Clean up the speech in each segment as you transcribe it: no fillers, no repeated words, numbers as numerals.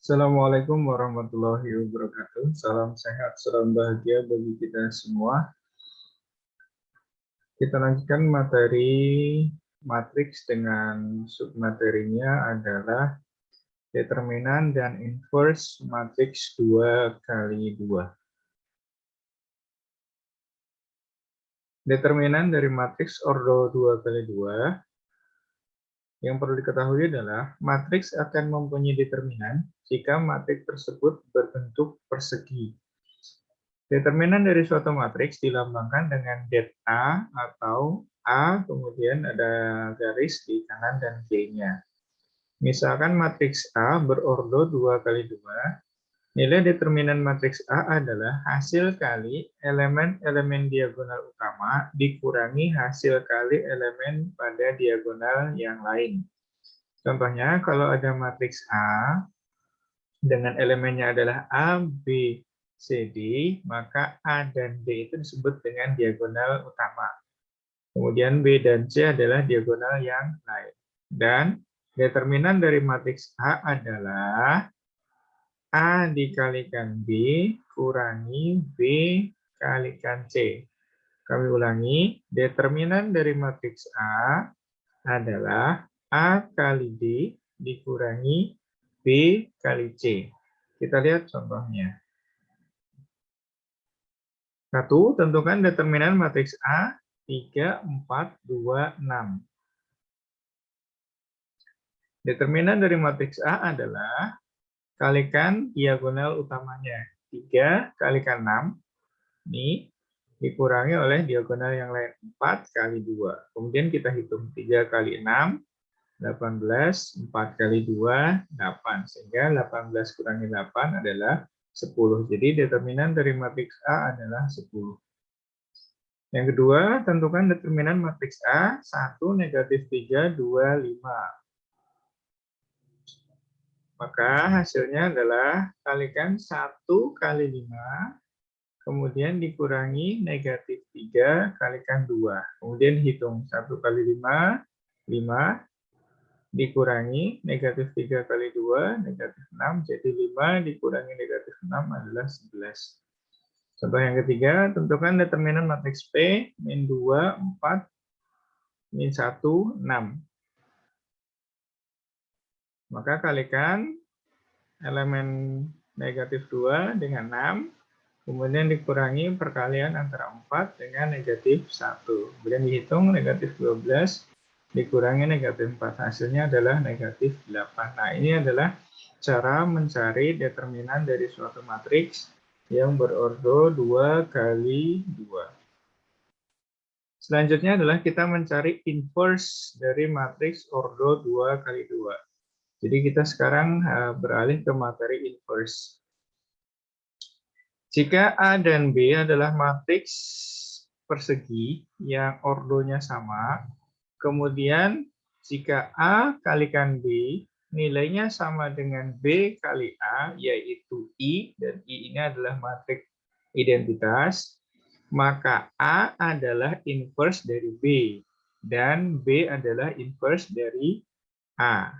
Assalamualaikum warahmatullahi wabarakatuh. Salam sehat, salam bahagia bagi kita semua. Kita lanjutkan materi matriks dengan submaterinya adalah determinan dan inverse matriks 2 kali 2. Determinan dari matriks ordo 2 kali 2 yang perlu diketahui adalah matriks akan mempunyai determinan jika matriks tersebut berbentuk persegi. Determinan dari suatu matriks dilambangkan dengan det A atau A, kemudian ada garis di kanan dan G-nya. Misalkan matriks A berordo 2 kali 2, nilai determinan matriks A adalah hasil kali elemen-elemen diagonal utama dikurangi hasil kali elemen pada diagonal yang lain. Contohnya, kalau ada matriks A dengan elemennya adalah A, B, C, D, maka A dan D itu disebut dengan diagonal utama. Kemudian B dan C adalah diagonal yang lain. Dan determinan dari matriks A adalah A dikalikan B kurangi B kalikan C. Kami ulangi, determinan dari matriks A adalah A kali D dikurangi B kali C. Kita lihat contohnya. 1. Tentukan determinan matriks A 3, 4, 2, 6. Determinan dari matriks A adalah kalikan diagonal utamanya. 3 kalikan 6. Ini dikurangi oleh diagonal yang lain. 4 kali 2. Kemudian kita hitung 3 kali 6. 18, 4 kali 2, 8. Sehingga 18 kurangi 8 adalah 10. Jadi determinan dari matriks A adalah 10. Yang kedua, tentukan determinan matriks A 1, negatif 3, 2, 5. Maka hasilnya adalah kalikan 1 kali 5, kemudian dikurangi negatif 3 kalikan 2. Kemudian hitung 1 kali 5, 5. Dikurangi negatif 3 kali 2, negatif 6, jadi 5 dikurangi negatif 6 adalah 11. Contoh yang ketiga, tentukan determinan matriks P, min 2, 4, min 1, 6. Maka kalikan elemen negatif 2 dengan 6, kemudian dikurangi perkalian antara 4 dengan negatif 1. Kemudian dihitung negatif 12, dikurangi negatif 4. Hasilnya adalah negatif 8. Nah, ini adalah cara mencari determinan dari suatu matriks yang berordo 2 kali 2. Selanjutnya adalah kita mencari inverse dari matriks ordo 2 kali 2. Jadi kita sekarang beralih ke materi inverse. Jika A dan B adalah matriks persegi yang ordonya sama, kemudian jika A kalikan B, nilainya sama dengan B kali A, yaitu I, dan I ini adalah matriks identitas, maka A adalah inverse dari B, dan B adalah inverse dari A.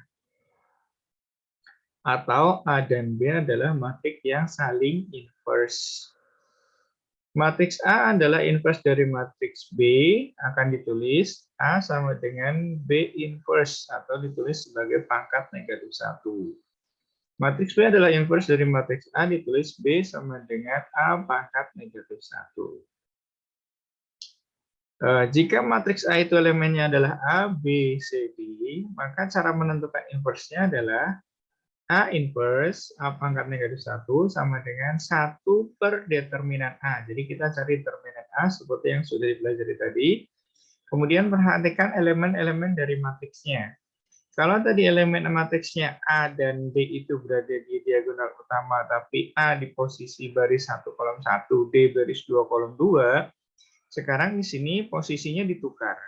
Atau A dan B adalah matriks yang saling inverse. Matriks A adalah inverse dari matriks B, akan ditulis A sama dengan B inverse, atau ditulis sebagai pangkat negatif 1. Matriks B adalah inverse dari matriks A, ditulis B sama dengan A pangkat negatif 1. Jika matriks A itu elemennya adalah A, B, C, D, maka cara menentukan inverse-nya adalah A inverse A pangkat negatif 1 sama dengan 1 per determinan A. Jadi kita cari determinan A seperti yang sudah dipelajari tadi. Kemudian perhatikan elemen-elemen dari matriksnya. Kalau tadi elemen matriksnya A dan B itu berada di diagonal utama, tapi A di posisi baris 1 kolom 1, D baris 2 kolom 2, sekarang di sini posisinya ditukar.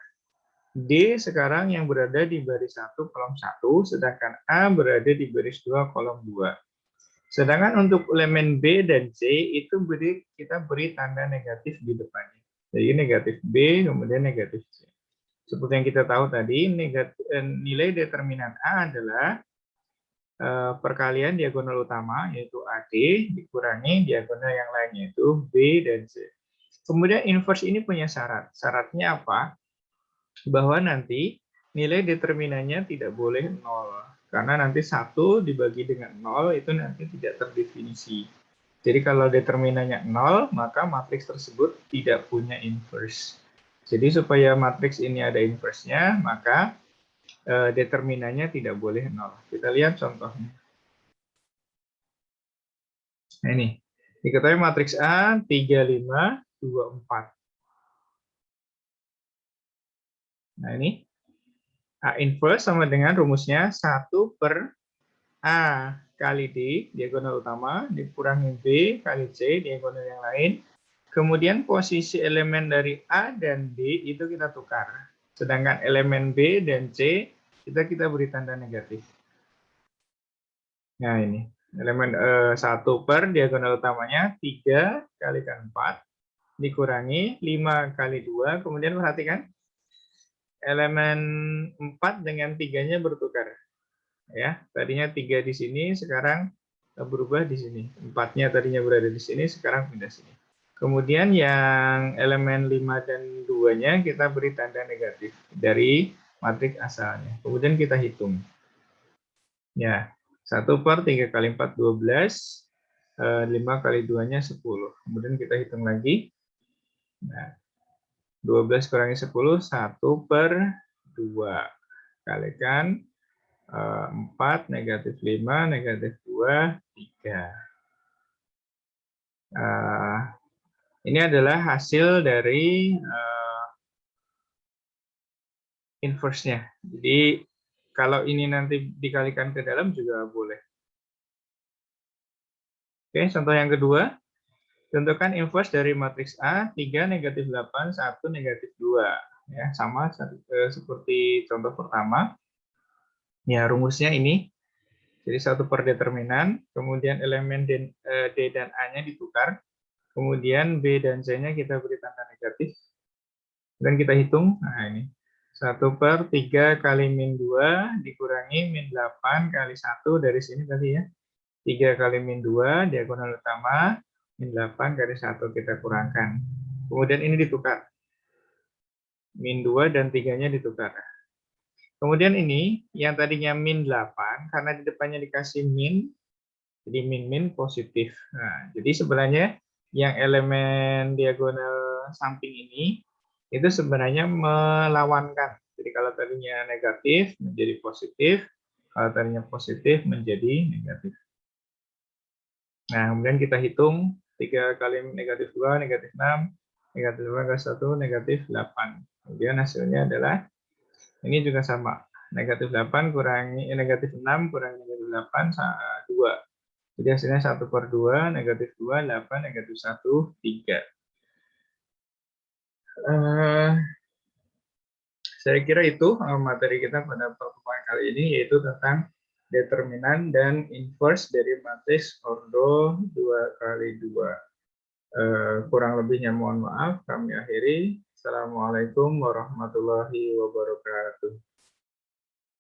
D sekarang yang berada di baris 1 kolom 1, sedangkan A berada di baris 2 kolom 2. Sedangkan untuk elemen B dan C itu kita beri tanda negatif di depannya. Jadi negatif B, kemudian negatif C. Seperti yang kita tahu tadi, nilai determinan A adalah perkalian diagonal utama, yaitu AD, dikurangi diagonal yang lain, yaitu B dan C. Kemudian inverse ini punya syarat. Syaratnya apa? Bahwa nanti nilai determinannya tidak boleh 0. Karena nanti 1 dibagi dengan 0 itu nanti tidak terdefinisi. Jadi kalau determinannya 0, maka matriks tersebut tidak punya inverse. Jadi supaya matriks ini ada inverse-nya, maka determinannya tidak boleh 0. Kita lihat contohnya. Nah ini, diketahui matriks A 3, 5, 2, 4. Nah ini, A inverse sama dengan rumusnya 1 per A kali D, diagonal utama, dikurangi B kali C, diagonal yang lain. Kemudian posisi elemen dari A dan D itu kita tukar. Sedangkan elemen B dan C, kita beri tanda negatif. Nah ini, elemen 1 per diagonal utamanya 3 kalikan 4, dikurangi 5 kali 2, kemudian perhatikan, elemen 4 dengan 3-nya bertukar. Ya, tadinya 3 di sini, sekarang berubah di sini. 4-nya tadinya berada di sini, sekarang pindah sini. Kemudian yang elemen 5 dan 2-nya kita beri tanda negatif dari matriks asalnya. Kemudian kita hitung. Ya, 1 per 3 kali 4, 12. 5 kali 2-nya 10. Kemudian kita hitung lagi. Nah, 12 kurangi 10, 1 per 2. Kalikan 4, negatif 5, negatif 2, 3. Ini adalah hasil dari inverse-nya. Jadi kalau ini nanti dikalikan ke dalam juga boleh. Oke, contoh yang kedua. Tentukan inverse dari matriks A, 3, negatif 8, 1, negatif 2. Ya, sama seperti contoh pertama. Ya, rumusnya ini. Jadi 1 per determinan, kemudian elemen D dan A-nya ditukar, kemudian B dan C-nya kita beri tanda negatif, dan kita hitung. Nah, ini. 1 per 3 kali min 2 dikurangi min 8 kali 1 dari sini tadi ya. 3 kali min 2, diagonal utama, min 8 kali 1 kita kurangkan. Kemudian ini ditukar. Min 2 dan 3-nya ditukar. Kemudian ini, yang tadinya min 8, karena di depannya dikasih min, jadi min positif. Nah, jadi sebenarnya yang elemen diagonal samping ini, itu sebenarnya melawankan. Jadi kalau tadinya negatif, menjadi positif. Kalau tadinya positif, menjadi negatif. Nah, kemudian kita hitung 3 kali negatif 2, negatif 6, negatif 2 kali 1, negatif 8. Kemudian hasilnya adalah, ini juga sama. Negatif 8 kurangi negatif 6 kurangi negatif 8, 2. Jadi hasilnya 1 per 2, negatif 2, 8, negatif 1, 3. Saya kira itu materi kita pada pertemuan kali ini, yaitu tentang determinan dan inverse dari matriks ordo 2 kali 2. Kurang lebihnya mohon maaf, kami akhiri. Assalamualaikum warahmatullahi wabarakatuh.